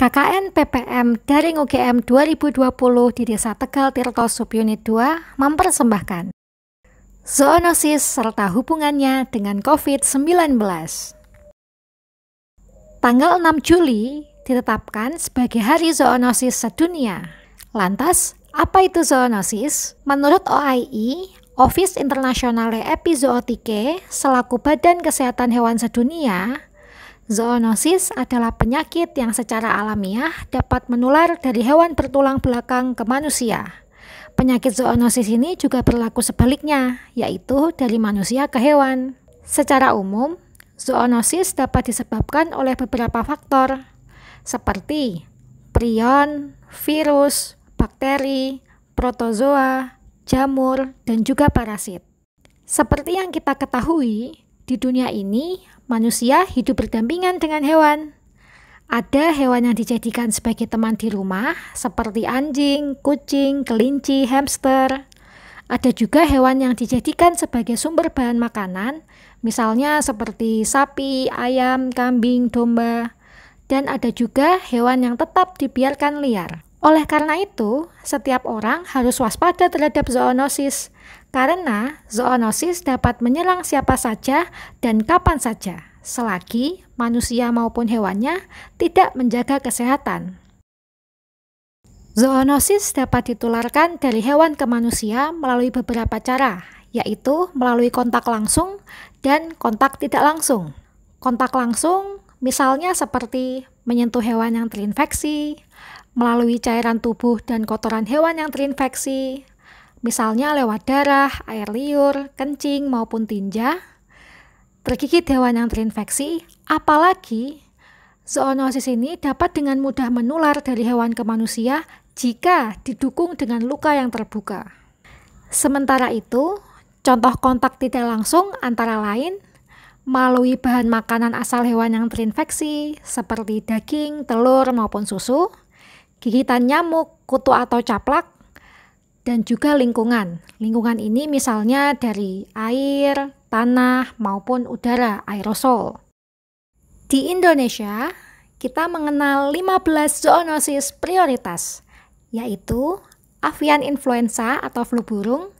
KKN PPM Daring UGM 2020 di Desa Tegal Tirto Subunit 2 mempersembahkan zoonosis serta hubungannya dengan COVID-19. Tanggal 6 Juli ditetapkan sebagai Hari Zoonosis Sedunia. Lantas, apa itu zoonosis? Menurut OIE, Office Internationale Epizootiche, selaku Badan Kesehatan Hewan Sedunia, zoonosis adalah penyakit yang secara alamiah dapat menular dari hewan bertulang belakang ke manusia. Penyakit zoonosis ini juga berlaku sebaliknya, yaitu dari manusia ke hewan. Secara umum, zoonosis dapat disebabkan oleh beberapa faktor, seperti prion, virus, bakteri, protozoa, jamur, dan juga parasit. Seperti yang kita ketahui, di dunia ini, manusia hidup berdampingan dengan hewan. Ada hewan yang dijadikan sebagai teman di rumah, seperti anjing, kucing, kelinci, hamster. Ada juga hewan yang dijadikan sebagai sumber bahan makanan, misalnya seperti sapi, ayam, kambing, domba. Dan ada juga hewan yang tetap dibiarkan liar. Oleh karena itu, setiap orang harus waspada terhadap zoonosis, karena zoonosis dapat menyerang siapa saja dan kapan saja, selagi manusia maupun hewannya tidak menjaga kesehatan. Zoonosis dapat ditularkan dari hewan ke manusia melalui beberapa cara, yaitu melalui kontak langsung dan kontak tidak langsung. Kontak langsung misalnya seperti menyentuh hewan yang terinfeksi, melalui cairan tubuh dan kotoran hewan yang terinfeksi, misalnya lewat darah, air liur, kencing, maupun tinja, tergigit hewan yang terinfeksi. Apalagi zoonosis ini dapat dengan mudah menular dari hewan ke manusia jika didukung dengan luka yang terbuka. Sementara itu, contoh kontak tidak langsung antara lain melalui bahan makanan asal hewan yang terinfeksi seperti daging, telur, maupun susu, gigitan nyamuk, kutu atau caplak, dan juga lingkungan. Lingkungan ini misalnya dari air, tanah, maupun udara, aerosol. Di Indonesia, kita mengenal 15 zoonosis prioritas, yaitu avian influenza atau flu burung,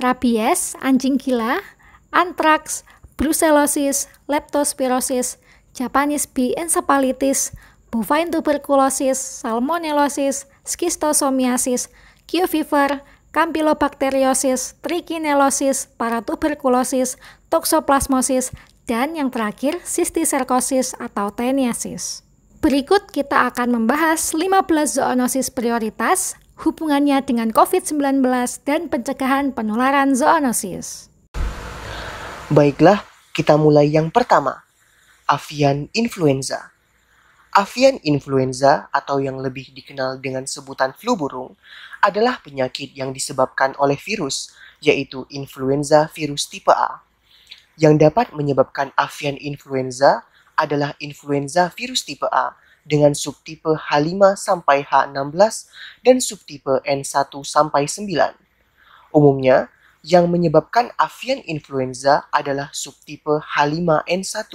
rabies, anjing gila, antraks, brucellosis, leptospirosis, Japanese bee encephalitis, bovine tuberculosis, salmonellosis, schistosomiasis, Q fever, campylobacteriosis, trichinellosis, paratuberculosis, toxoplasmosis, dan yang terakhir cysticercosis atau teniasis. Berikut kita akan membahas 15 zoonosis prioritas, hubungannya dengan COVID-19 dan pencegahan penularan zoonosis. Baiklah, kita mulai yang pertama, avian influenza. Avian influenza atau yang lebih dikenal dengan sebutan flu burung adalah penyakit yang disebabkan oleh virus, yaitu influenza virus tipe A. Yang dapat menyebabkan avian influenza adalah influenza virus tipe A dengan subtipe H5 sampai H16 dan subtipe N1 sampai 9. Umumnya, yang menyebabkan avian influenza adalah subtipe H5N1.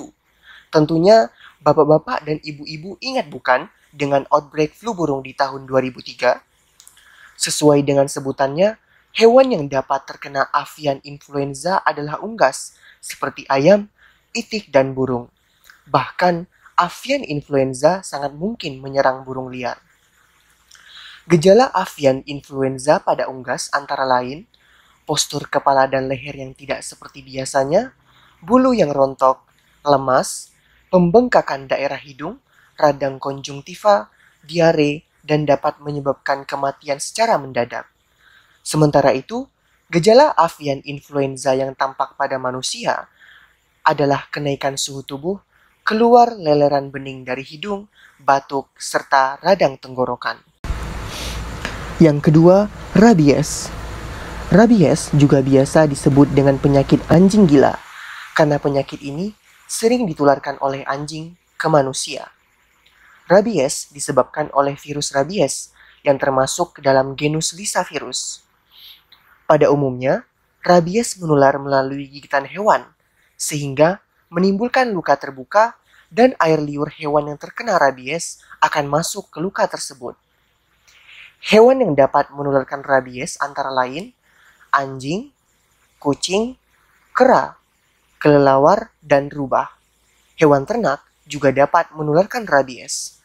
Tentunya, bapak-bapak dan ibu-ibu ingat bukan dengan outbreak flu burung di tahun 2003? Sesuai dengan sebutannya, hewan yang dapat terkena avian influenza adalah unggas, seperti ayam, itik, dan burung. Bahkan, avian influenza sangat mungkin menyerang burung liar. Gejala avian influenza pada unggas antara lain, postur kepala dan leher yang tidak seperti biasanya, bulu yang rontok, lemas, pembengkakan daerah hidung, radang konjungtiva, diare, dan dapat menyebabkan kematian secara mendadak. Sementara itu, gejala avian influenza yang tampak pada manusia adalah kenaikan suhu tubuh, keluar leleran bening dari hidung, batuk, serta radang tenggorokan. Yang kedua, rabies. Rabies juga biasa disebut dengan penyakit anjing gila, karena penyakit ini sering ditularkan oleh anjing ke manusia. Rabies disebabkan oleh virus rabies yang termasuk dalam genus Lyssavirus. Pada umumnya, rabies menular melalui gigitan hewan, sehingga menimbulkan luka terbuka dan air liur hewan yang terkena rabies akan masuk ke luka tersebut. Hewan yang dapat menularkan rabies antara lain anjing, kucing, kera, kelelawar, dan rubah. Hewan ternak juga dapat menularkan rabies.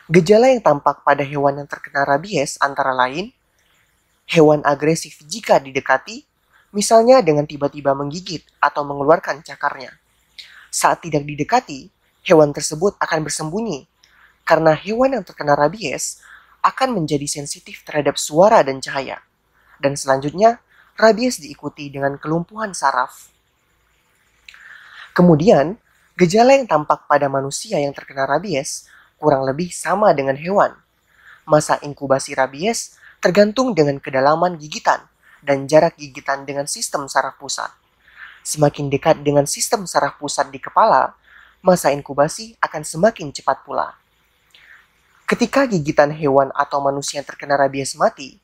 Gejala yang tampak pada hewan yang terkena rabies antara lain hewan agresif jika didekati, misalnya dengan tiba-tiba menggigit atau mengeluarkan cakarnya. Saat tidak didekati, hewan tersebut akan bersembunyi karena hewan yang terkena rabies akan menjadi sensitif terhadap suara dan cahaya. Dan selanjutnya, rabies diikuti dengan kelumpuhan saraf. Kemudian, gejala yang tampak pada manusia yang terkena rabies kurang lebih sama dengan hewan. Masa inkubasi rabies tergantung dengan kedalaman gigitan dan jarak gigitan dengan sistem saraf pusat. Semakin dekat dengan sistem saraf pusat di kepala, masa inkubasi akan semakin cepat pula. Ketika gigitan hewan atau manusia yang terkena rabies mati,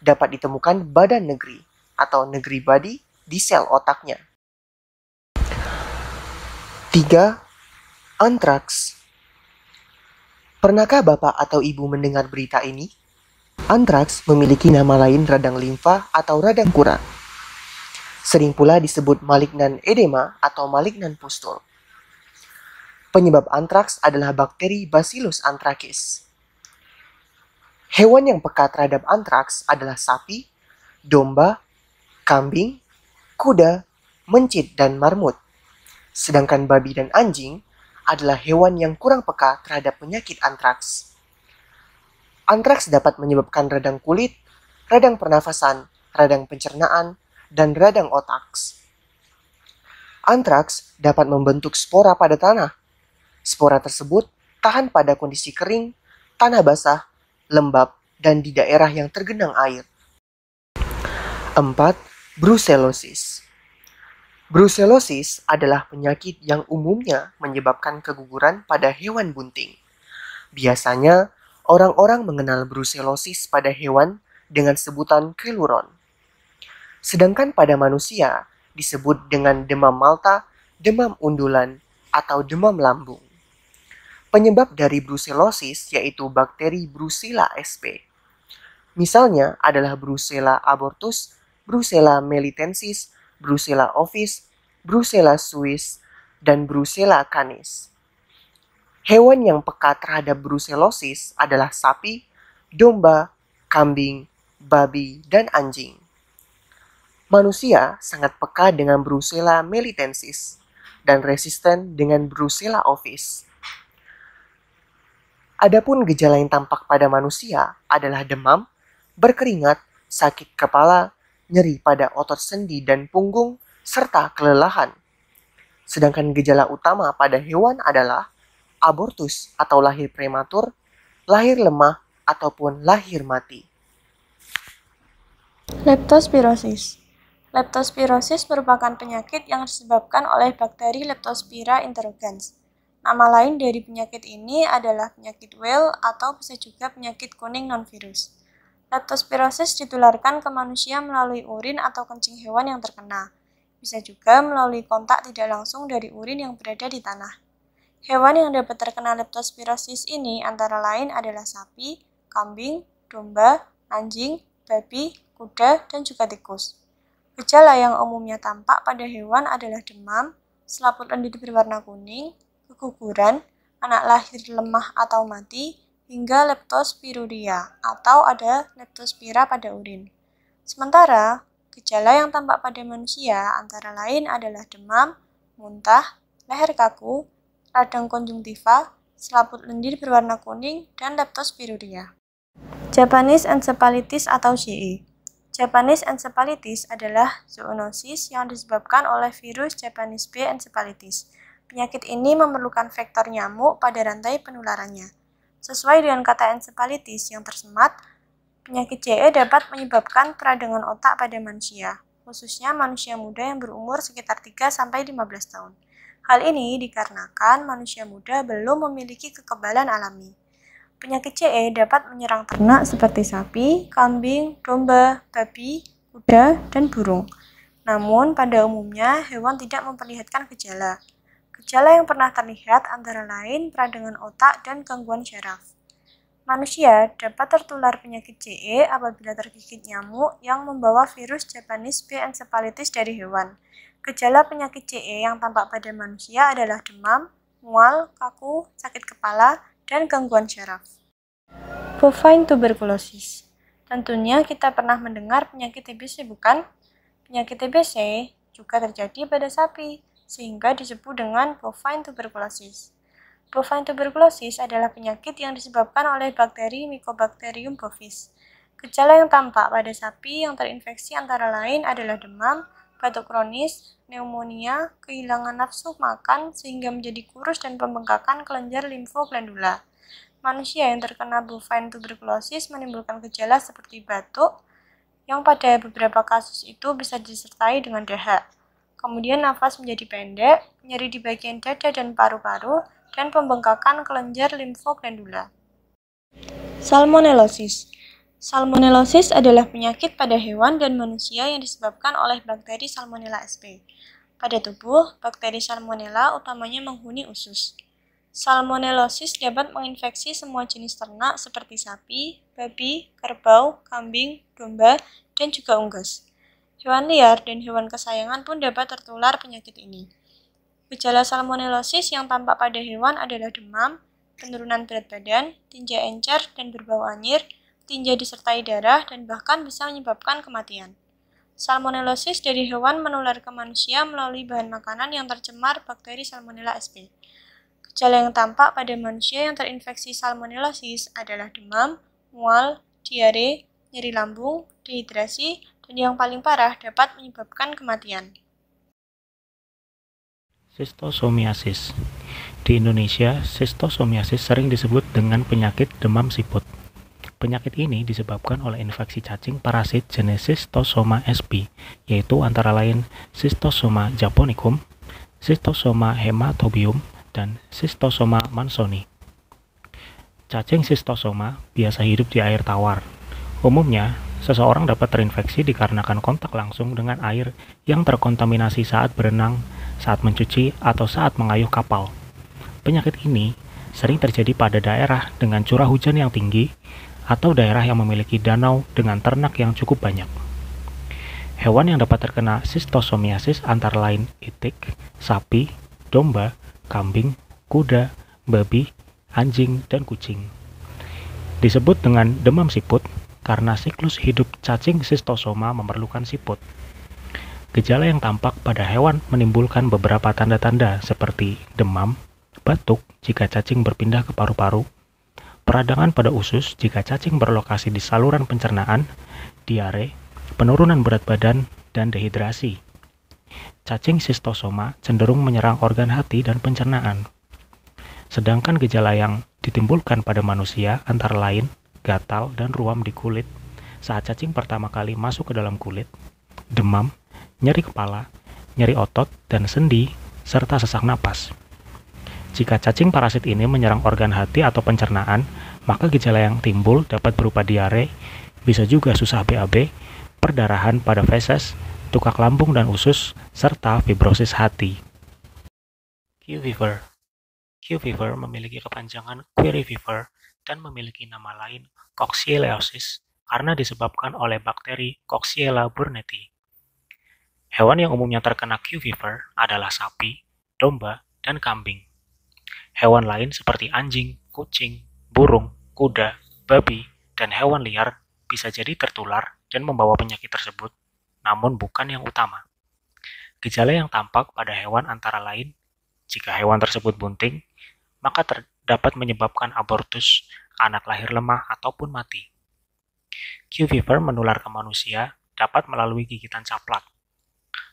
dapat ditemukan badan negeri atau negeri badi di sel otaknya. 3. Antraks. Pernahkah Bapak atau Ibu mendengar berita ini? Antraks memiliki nama lain radang limfa atau radang kura. Sering pula disebut malignan edema atau malignan pustul. Penyebab antraks adalah bakteri Bacillus anthracis. Hewan yang peka terhadap antraks adalah sapi, domba, kambing, kuda, mencit, dan marmut. Sedangkan babi dan anjing adalah hewan yang kurang peka terhadap penyakit antraks. Antraks dapat menyebabkan radang kulit, radang pernafasan, radang pencernaan, dan radang otak. Antraks dapat membentuk spora pada tanah. Spora tersebut tahan pada kondisi kering, tanah basah, lembab, dan di daerah yang tergenang air. 4. Brucellosis. Brucellosis adalah penyakit yang umumnya menyebabkan keguguran pada hewan bunting. Biasanya, orang-orang mengenal brucellosis pada hewan dengan sebutan keluron. Sedangkan pada manusia disebut dengan demam Malta, demam undulan, atau demam lambung. Penyebab dari brucellosis yaitu bakteri Brucella sp. Misalnya adalah Brucella abortus, Brucella melitensis, Brucella ovis, Brucella suis, dan Brucella canis. Hewan yang peka terhadap brucellosis adalah sapi, domba, kambing, babi, dan anjing. Manusia sangat peka dengan Brucella melitensis dan resisten dengan Brucella ovis. Adapun gejala yang tampak pada manusia adalah demam, berkeringat, sakit kepala, nyeri pada otot sendi dan punggung, serta kelelahan. Sedangkan gejala utama pada hewan adalah abortus atau lahir prematur, lahir lemah, ataupun lahir mati. Leptospirosis. Leptospirosis merupakan penyakit yang disebabkan oleh bakteri Leptospira interrogans. Nama lain dari penyakit ini adalah penyakit Weil atau bisa juga penyakit kuning non-virus. Leptospirosis ditularkan ke manusia melalui urin atau kencing hewan yang terkena. Bisa juga melalui kontak tidak langsung dari urin yang berada di tanah. Hewan yang dapat terkena leptospirosis ini antara lain adalah sapi, kambing, domba, anjing, babi, kuda, dan juga tikus. Gejala yang umumnya tampak pada hewan adalah demam, selaput lendir berwarna kuning, keguguran, anak lahir lemah atau mati, hingga leptospiruria atau ada leptospira pada urin. Sementara, gejala yang tampak pada manusia antara lain adalah demam, muntah, leher kaku, radang konjungtiva, selaput lendir berwarna kuning, dan leptospiruria. Japanese encephalitis atau JE. Japanese encephalitis adalah zoonosis yang disebabkan oleh virus Japanese B encephalitis. Penyakit ini memerlukan vektor nyamuk pada rantai penularannya. Sesuai dengan kata encephalitis yang tersemat, penyakit JE dapat menyebabkan peradangan otak pada manusia, khususnya manusia muda yang berumur sekitar 3-15 tahun. Hal ini dikarenakan manusia muda belum memiliki kekebalan alami. Penyakit JE dapat menyerang ternak seperti sapi, kambing, domba, babi, kuda, dan burung. Namun, pada umumnya hewan tidak memperlihatkan gejala. Gejala yang pernah terlihat antara lain peradangan otak dan gangguan syaraf. Manusia dapat tertular penyakit JE apabila tergigit nyamuk yang membawa virus Japanese B encephalitis dari hewan. Gejala penyakit JE yang tampak pada manusia adalah demam, mual, kaku, sakit kepala, dan gangguan syaraf. Bovine tuberculosis. Tentunya kita pernah mendengar penyakit TBC, bukan? Penyakit TBC juga terjadi pada sapi, sehingga disebut dengan bovine tuberculosis. Bovine tuberculosis adalah penyakit yang disebabkan oleh bakteri Mycobacterium bovis. Gejala yang tampak pada sapi yang terinfeksi antara lain adalah demam, batuk kronis, pneumonia, kehilangan nafsu makan sehingga menjadi kurus dan pembengkakan kelenjar limfoglandula. Manusia yang terkena bovine tuberculosis menimbulkan gejala seperti batuk, yang pada beberapa kasus itu bisa disertai dengan dahak. Kemudian nafas menjadi pendek, nyeri di bagian dada dan paru-paru, dan pembengkakan kelenjar limfoglandula. Salmonellosis. Salmonellosis adalah penyakit pada hewan dan manusia yang disebabkan oleh bakteri Salmonella sp. Pada tubuh, bakteri Salmonella utamanya menghuni usus. Salmonellosis dapat menginfeksi semua jenis ternak seperti sapi, babi, kerbau, kambing, domba, dan juga unggas. Hewan liar dan hewan kesayangan pun dapat tertular penyakit ini. Gejala salmonellosis yang tampak pada hewan adalah demam, penurunan berat badan, tinja encer dan berbau anyir, tinja disertai darah, dan bahkan bisa menyebabkan kematian. Salmonellosis dari hewan menular ke manusia melalui bahan makanan yang tercemar bakteri Salmonella sp. Gejala yang tampak pada manusia yang terinfeksi salmonellosis adalah demam, mual, diare, nyeri lambung, dehidrasi, dan yang paling parah dapat menyebabkan kematian. Schistosomiasis. Di Indonesia, schistosomiasis sering disebut dengan penyakit demam siput. Penyakit ini disebabkan oleh infeksi cacing parasit jenis Schistosoma sp, yaitu antara lain Schistosoma japonicum, Schistosoma hematobium, dan Schistosoma mansoni. Cacing Schistosoma biasa hidup di air tawar. Umumnya, seseorang dapat terinfeksi dikarenakan kontak langsung dengan air yang terkontaminasi saat berenang, saat mencuci, atau saat mengayuh kapal. Penyakit ini sering terjadi pada daerah dengan curah hujan yang tinggi atau daerah yang memiliki danau dengan ternak yang cukup banyak. Hewan yang dapat terkena schistosomiasis antara lain itik, sapi, domba, kambing, kuda, babi, anjing, dan kucing. Disebut dengan demam siput karena siklus hidup cacing schistosoma memerlukan siput. Gejala yang tampak pada hewan menimbulkan beberapa tanda-tanda seperti demam, batuk jika cacing berpindah ke paru-paru, peradangan pada usus jika cacing berlokasi di saluran pencernaan, diare, penurunan berat badan, dan dehidrasi. Cacing schistosoma cenderung menyerang organ hati dan pencernaan. Sedangkan gejala yang ditimbulkan pada manusia antara lain gatal dan ruam di kulit saat cacing pertama kali masuk ke dalam kulit, demam, nyeri kepala, nyeri otot dan sendi, serta sesak napas. Jika cacing parasit ini menyerang organ hati atau pencernaan, maka gejala yang timbul dapat berupa diare, bisa juga susah BAB, perdarahan pada feses, tukak lambung dan usus, serta fibrosis hati. Q fever. Q fever memiliki kepanjangan Query fever dan memiliki nama lain coccidiosis karena disebabkan oleh bakteri Coxiella burnetii. Hewan yang umumnya terkena Q fever adalah sapi, domba, dan kambing. Hewan lain seperti anjing, kucing, burung, kuda, babi, dan hewan liar bisa jadi tertular dan membawa penyakit tersebut, namun bukan yang utama. Gejala yang tampak pada hewan antara lain, jika hewan tersebut bunting, maka dapat menyebabkan abortus, anak lahir lemah, ataupun mati. Q fever menular ke manusia dapat melalui gigitan caplak.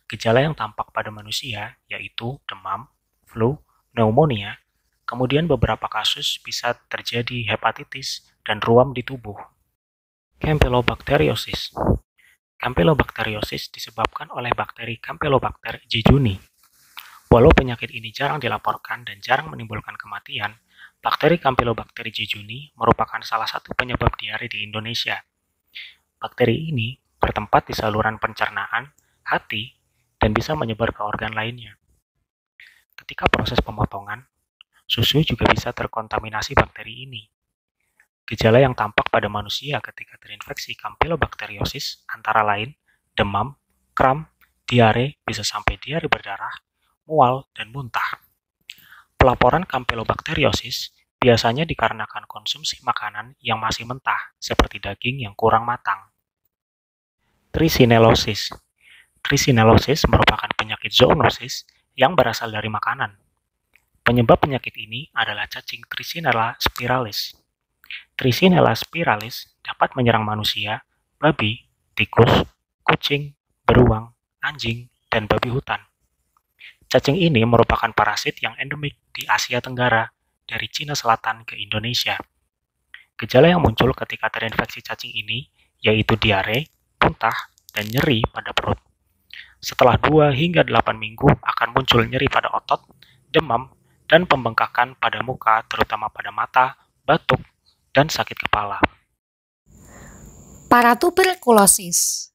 Gejala yang tampak pada manusia yaitu demam, flu, pneumonia, kemudian beberapa kasus bisa terjadi hepatitis dan ruam di tubuh. Campylobacteriosis. Campylobacteriosis disebabkan oleh bakteri Campylobacter jejuni. Walau penyakit ini jarang dilaporkan dan jarang menimbulkan kematian, bakteri Campylobacter jejuni merupakan salah satu penyebab diare di Indonesia. Bakteri ini bertempat di saluran pencernaan, hati, dan bisa menyebar ke organ lainnya. Ketika proses pemotongan, susu juga bisa terkontaminasi bakteri ini. Gejala yang tampak pada manusia ketika terinfeksi Campylobacteriosis antara lain demam, kram, diare, bisa sampai diare berdarah, mual, dan muntah. Pelaporan Campylobacteriosis biasanya dikarenakan konsumsi makanan yang masih mentah, seperti daging yang kurang matang. Trichinellosis. Trichinellosis merupakan penyakit zoonosis yang berasal dari makanan. Penyebab penyakit ini adalah cacing Trichinella spiralis. Trichinella spiralis dapat menyerang manusia, babi, tikus, kucing, beruang, anjing, dan babi hutan. Cacing ini merupakan parasit yang endemik di Asia Tenggara, dari Cina Selatan ke Indonesia. Gejala yang muncul ketika terinfeksi cacing ini yaitu diare, muntah, dan nyeri pada perut. Setelah 2 hingga 8 minggu akan muncul nyeri pada otot, demam, dan pembengkakan pada muka terutama pada mata, batuk, dan sakit kepala. Paratuberkulosis.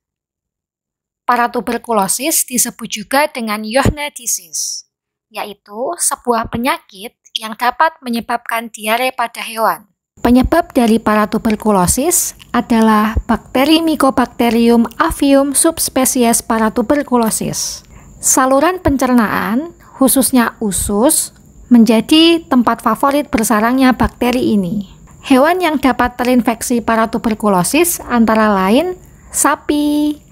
Paratuberkulosis disebut juga dengan Johne disease, yaitu sebuah penyakit yang dapat menyebabkan diare pada hewan. Penyebab dari paratuberkulosis adalah bakteri Mycobacterium avium subspesies paratuberkulosis. Saluran pencernaan, khususnya usus, menjadi tempat favorit bersarangnya bakteri ini. Hewan yang dapat terinfeksi paratuberkulosis antara lain sapi,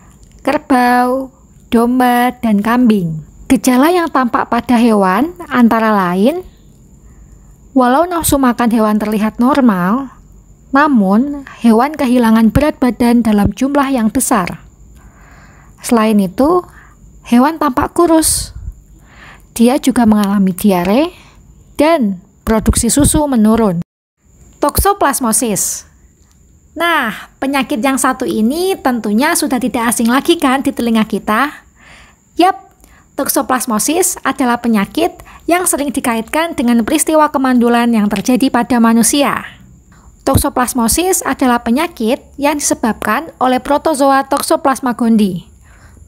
kerbau, domba, dan kambing. Gejala yang tampak pada hewan antara lain walau nafsu makan hewan terlihat normal, namun hewan kehilangan berat badan dalam jumlah yang besar. Selain itu, hewan tampak kurus. Dia juga mengalami diare dan produksi susu menurun. Toxoplasmosis. Nah, penyakit yang satu ini tentunya sudah tidak asing lagi kan di telinga kita? Yap, toxoplasmosis adalah penyakit yang sering dikaitkan dengan peristiwa kemandulan yang terjadi pada manusia. Toxoplasmosis adalah penyakit yang disebabkan oleh protozoa Toxoplasma gondii.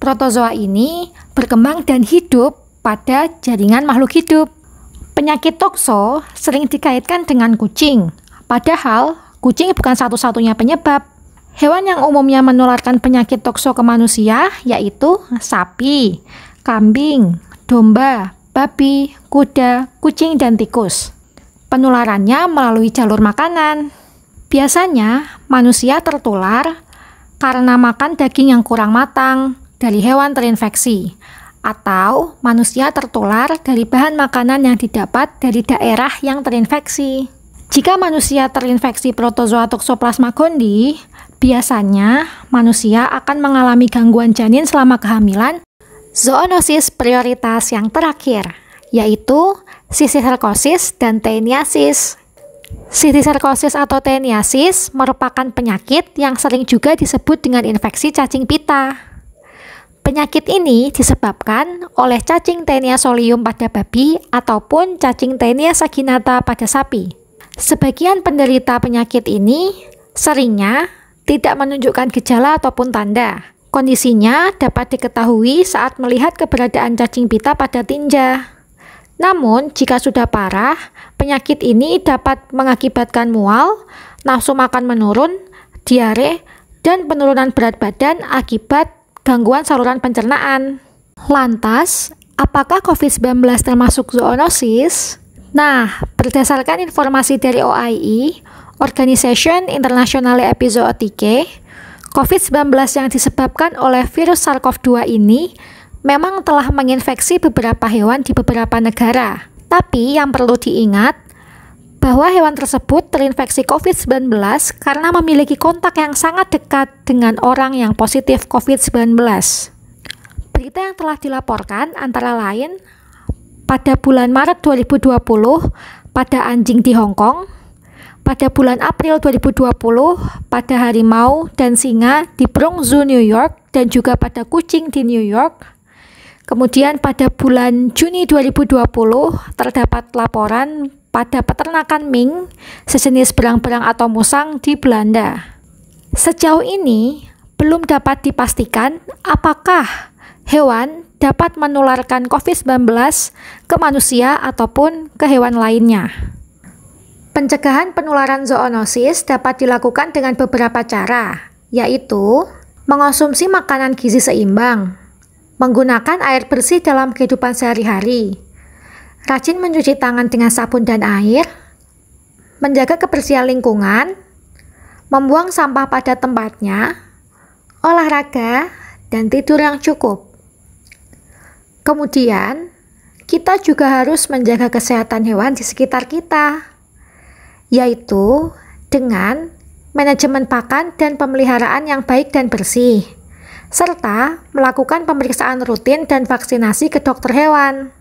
Protozoa ini berkembang dan hidup pada jaringan makhluk hidup. Penyakit toxo sering dikaitkan dengan kucing, padahal kucing bukan satu-satunya penyebab. Hewan yang umumnya menularkan penyakit toxo ke manusia yaitu sapi, kambing, domba, babi, kuda, kucing, dan tikus. Penularannya melalui jalur makanan. Biasanya, manusia tertular karena makan daging yang kurang matang dari hewan terinfeksi, atau manusia tertular dari bahan makanan yang didapat dari daerah yang terinfeksi. Jika manusia terinfeksi protozoa Toxoplasma gondii, biasanya manusia akan mengalami gangguan janin selama kehamilan. Zoonosis prioritas yang terakhir, yaitu sistiserkosis dan teniasis. Sistiserkosis atau teniasis merupakan penyakit yang sering juga disebut dengan infeksi cacing pita. Penyakit ini disebabkan oleh cacing Taenia solium pada babi ataupun cacing Taenia saginata pada sapi. Sebagian penderita penyakit ini seringnya tidak menunjukkan gejala ataupun tanda. Kondisinya dapat diketahui saat melihat keberadaan cacing pita pada tinja. Namun, jika sudah parah, penyakit ini dapat mengakibatkan mual, nafsu makan menurun, diare, dan penurunan berat badan akibat gangguan saluran pencernaan. Lantas, apakah COVID-19 termasuk zoonosis? Nah, berdasarkan informasi dari OIE, Organisation Internationale Epizootiche, COVID-19 yang disebabkan oleh virus SARS-CoV-2 ini memang telah menginfeksi beberapa hewan di beberapa negara. Tapi yang perlu diingat bahwa hewan tersebut terinfeksi COVID-19 karena memiliki kontak yang sangat dekat dengan orang yang positif COVID-19. Berita yang telah dilaporkan antara lain pada bulan Maret 2020 pada anjing di Hong Kong, pada bulan April 2020 pada harimau dan singa di Bronx Zoo, New York, dan juga pada kucing di New York. Kemudian pada bulan Juni 2020 terdapat laporan pada peternakan mink, sejenis berang-berang atau musang di Belanda. Sejauh ini belum dapat dipastikan apakah hewan dapat menularkan COVID-19 ke manusia ataupun ke hewan lainnya. Pencegahan penularan zoonosis dapat dilakukan dengan beberapa cara, yaitu mengonsumsi makanan gizi seimbang, menggunakan air bersih dalam kehidupan sehari-hari, rajin mencuci tangan dengan sabun dan air, menjaga kebersihan lingkungan, membuang sampah pada tempatnya, olahraga, dan tidur yang cukup. Kemudian, kita juga harus menjaga kesehatan hewan di sekitar kita, yaitu dengan manajemen pakan dan pemeliharaan yang baik dan bersih, serta melakukan pemeriksaan rutin dan vaksinasi ke dokter hewan.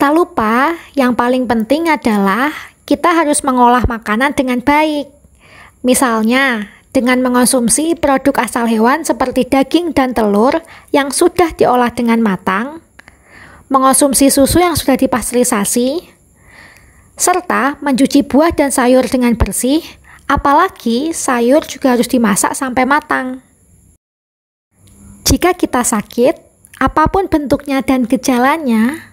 Tak lupa, yang paling penting adalah kita harus mengolah makanan dengan baik. Misalnya, dengan mengonsumsi produk asal hewan seperti daging dan telur yang sudah diolah dengan matang, mengonsumsi susu yang sudah dipasteurisasi, serta mencuci buah dan sayur dengan bersih, apalagi sayur juga harus dimasak sampai matang. Jika kita sakit, apapun bentuknya dan gejalanya,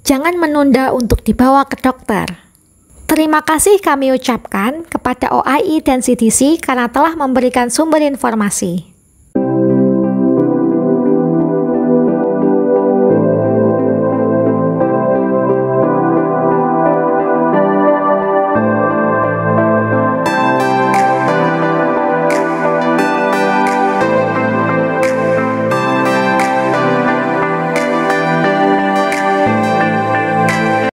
jangan menunda untuk dibawa ke dokter. Terima kasih kami ucapkan kepada OAI dan CDC karena telah memberikan sumber informasi.